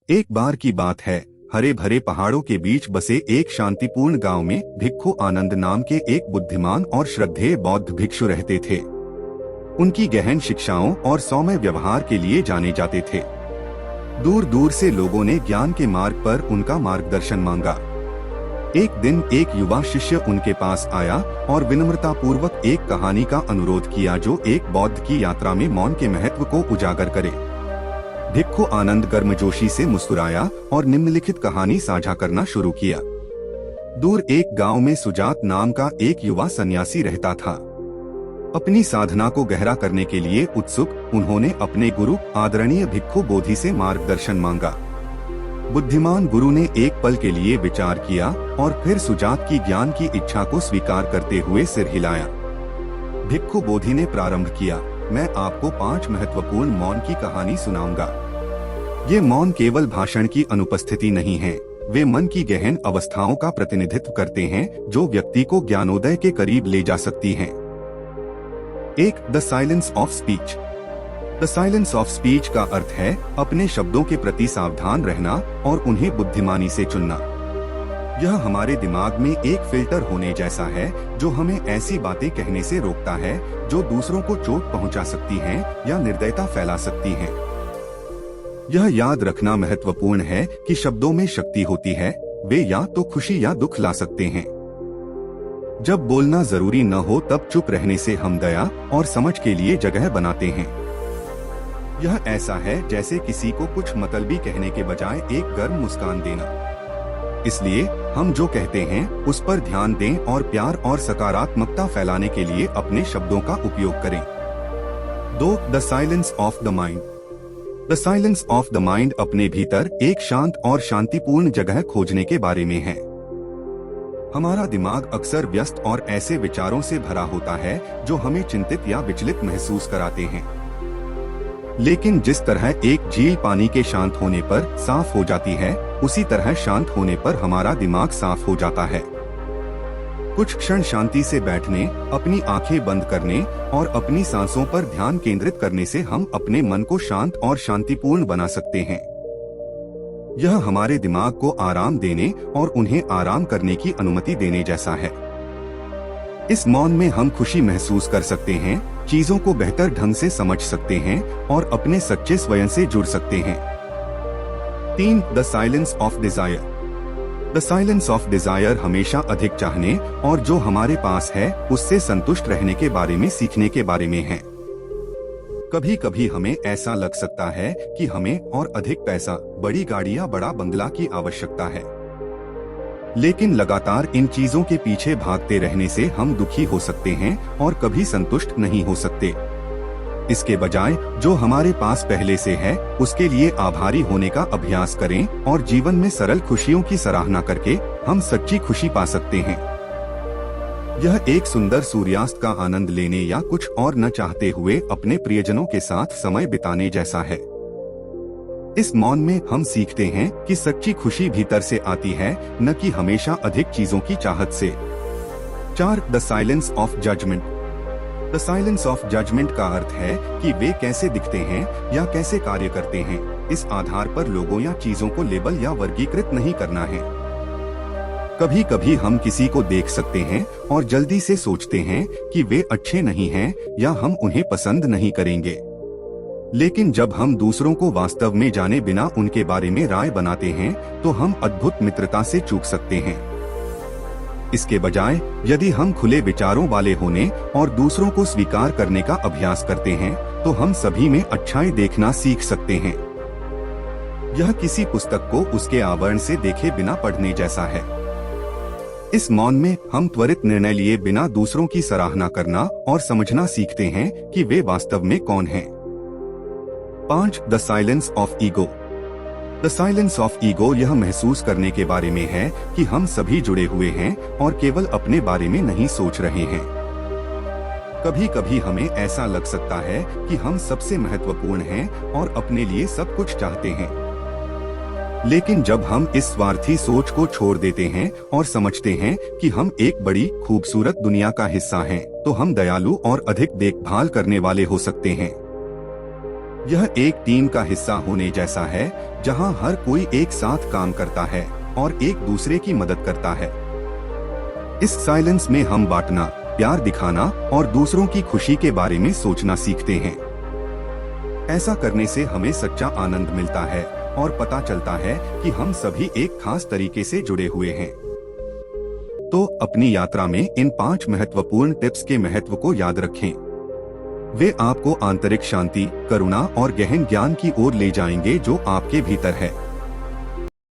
एक बार की बात है, हरे भरे पहाड़ों के बीच बसे एक शांतिपूर्ण गांव में भिक्खु आनंद नाम के एक बुद्धिमान और श्रद्धेय बौद्ध भिक्षु रहते थे। उनकी गहन शिक्षाओं और सौम्य व्यवहार के लिए जाने जाते थे। दूर दूर से लोगों ने ज्ञान के मार्ग पर उनका मार्गदर्शन मांगा। एक दिन एक युवा शिष्य उनके पास आया और विनम्रता पूर्वक एक कहानी का अनुरोध किया जो एक बौद्ध की यात्रा में मौन के महत्व को उजागर करे। भिक्खु आनंद गर्मजोशी से मुस्कुराया और निम्नलिखित कहानी साझा करना शुरू किया। दूर एक गांव में सुजात नाम का एक युवा सन्यासी रहता था। अपनी साधना को गहरा करने के लिए उत्सुक उन्होंने अपने गुरु आदरणीय भिक्खु बोधि से मार्गदर्शन मांगा। बुद्धिमान गुरु ने एक पल के लिए विचार किया और फिर सुजात की ज्ञान की इच्छा को स्वीकार करते हुए सिर हिलाया। भिक्खु बोधि ने प्रारंभ किया, मैं आपको 5 महत्वपूर्ण मौन की कहानी सुनाऊंगा। ये मौन केवल भाषण की अनुपस्थिति नहीं है, वे मन की गहन अवस्थाओं का प्रतिनिधित्व करते हैं जो व्यक्ति को ज्ञानोदय के करीब ले जा सकती हैं। 1. The silence of speech. The silence of speech का अर्थ है अपने शब्दों के प्रति सावधान रहना और उन्हें बुद्धिमानी से चुनना। यह हमारे दिमाग में एक फिल्टर होने जैसा है जो हमें ऐसी बातें कहने से रोकता है जो दूसरों को चोट पहुंचा सकती हैं या निर्दयता फैला सकती हैं। यह याद रखना महत्वपूर्ण है कि शब्दों में शक्ति होती है, वे या तो खुशी या दुख ला सकते हैं। जब बोलना जरूरी न हो तब चुप रहने से हम दया और समझ के लिए जगह बनाते हैं। यह ऐसा है जैसे किसी को कुछ मतलबी कहने के बजाय एक गर्म मुस्कान देना। इसलिए हम जो कहते हैं उस पर ध्यान दें और प्यार और सकारात्मकता फैलाने के लिए अपने शब्दों का उपयोग करें। 2. The silence of the mind. The silence of the mind अपने भीतर एक शांत और शांतिपूर्ण जगह खोजने के बारे में है। हमारा दिमाग अक्सर व्यस्त और ऐसे विचारों से भरा होता है जो हमें चिंतित या विचलित महसूस कराते हैं। लेकिन जिस तरह एक झील पानी के शांत होने पर साफ हो जाती है, उसी तरह शांत होने पर हमारा दिमाग साफ हो जाता है। कुछ क्षण शांति से बैठने, अपनी आंखें बंद करने और अपनी सांसों पर ध्यान केंद्रित करने से हम अपने मन को शांत और शांतिपूर्ण बना सकते हैं। यह हमारे दिमाग को आराम देने और उन्हें आराम करने की अनुमति देने जैसा है। इस मौन में हम खुशी महसूस कर सकते हैं, चीजों को बेहतर ढंग से समझ सकते हैं और अपने सच्चे स्वयं से जुड़ सकते हैं। 3. The silence of desire. The silence of desire हमेशा अधिक चाहने और जो हमारे पास है उससे संतुष्ट रहने के बारे में सीखने के बारे में है। कभी कभी हमें ऐसा लग सकता है कि हमें और अधिक पैसा, बड़ी गाड़ी या बड़ा बंगला की आवश्यकता है। लेकिन लगातार इन चीजों के पीछे भागते रहने से हम दुखी हो सकते हैं और कभी संतुष्ट नहीं हो सकते। इसके बजाय जो हमारे पास पहले से है उसके लिए आभारी होने का अभ्यास करें और जीवन में सरल खुशियों की सराहना करके हम सच्ची खुशी पा सकते हैं। यह एक सुंदर सूर्यास्त का आनंद लेने या कुछ और न चाहते हुए अपने प्रियजनों के साथ समय बिताने जैसा है। इस मौन में हम सीखते हैं कि सच्ची खुशी भीतर से आती है, न कि हमेशा अधिक चीजों की चाहत से। 4. The silence of judgment. The silence of judgment का अर्थ है कि वे कैसे दिखते हैं या कैसे कार्य करते हैं, इस आधार पर लोगों या चीजों को लेबल या वर्गीकृत नहीं करना है। कभी कभी हम किसी को देख सकते हैं और जल्दी से सोचते हैं कि वे अच्छे नहीं हैं या हम उन्हें पसंद नहीं करेंगे। लेकिन जब हम दूसरों को वास्तव में जाने बिना उनके बारे में राय बनाते हैं तो हम अद्भुत मित्रता से चूक सकते हैं। इसके बजाय यदि हम खुले विचारों वाले होने और दूसरों को स्वीकार करने का अभ्यास करते हैं तो हम सभी में अच्छाई देखना सीख सकते हैं। यह किसी पुस्तक को उसके आवरण से देखे बिना पढ़ने जैसा है। इस मौन में हम त्वरित निर्णय लिए बिना दूसरों की सराहना करना और समझना सीखते हैं कि वे वास्तव में कौन हैं। 5. The silence of ego. The silence of ego यह महसूस करने के बारे में है कि हम सभी जुड़े हुए हैं और केवल अपने बारे में नहीं सोच रहे हैं। कभी कभी हमें ऐसा लग सकता है कि हम सबसे महत्वपूर्ण हैं और अपने लिए सब कुछ चाहते हैं। लेकिन जब हम इस स्वार्थी सोच को छोड़ देते हैं और समझते हैं कि हम एक बड़ी खूबसूरत दुनिया का हिस्सा हैं, तो हम दयालु और अधिक देखभाल करने वाले हो सकते हैं। यह एक टीम का हिस्सा होने जैसा है, जहां हर कोई एक साथ काम करता है और एक दूसरे की मदद करता है। इस साइलेंस में हम बांटना, प्यार दिखाना और दूसरों की खुशी के बारे में सोचना सीखते हैं। ऐसा करने से हमें सच्चा आनंद मिलता है और पता चलता है कि हम सभी एक खास तरीके से जुड़े हुए हैं। तो अपनी यात्रा में इन 5 महत्वपूर्ण टिप्स के महत्व को याद रखें। वे आपको आंतरिक शांति, करुणा और गहन ज्ञान की ओर ले जाएंगे जो आपके भीतर है।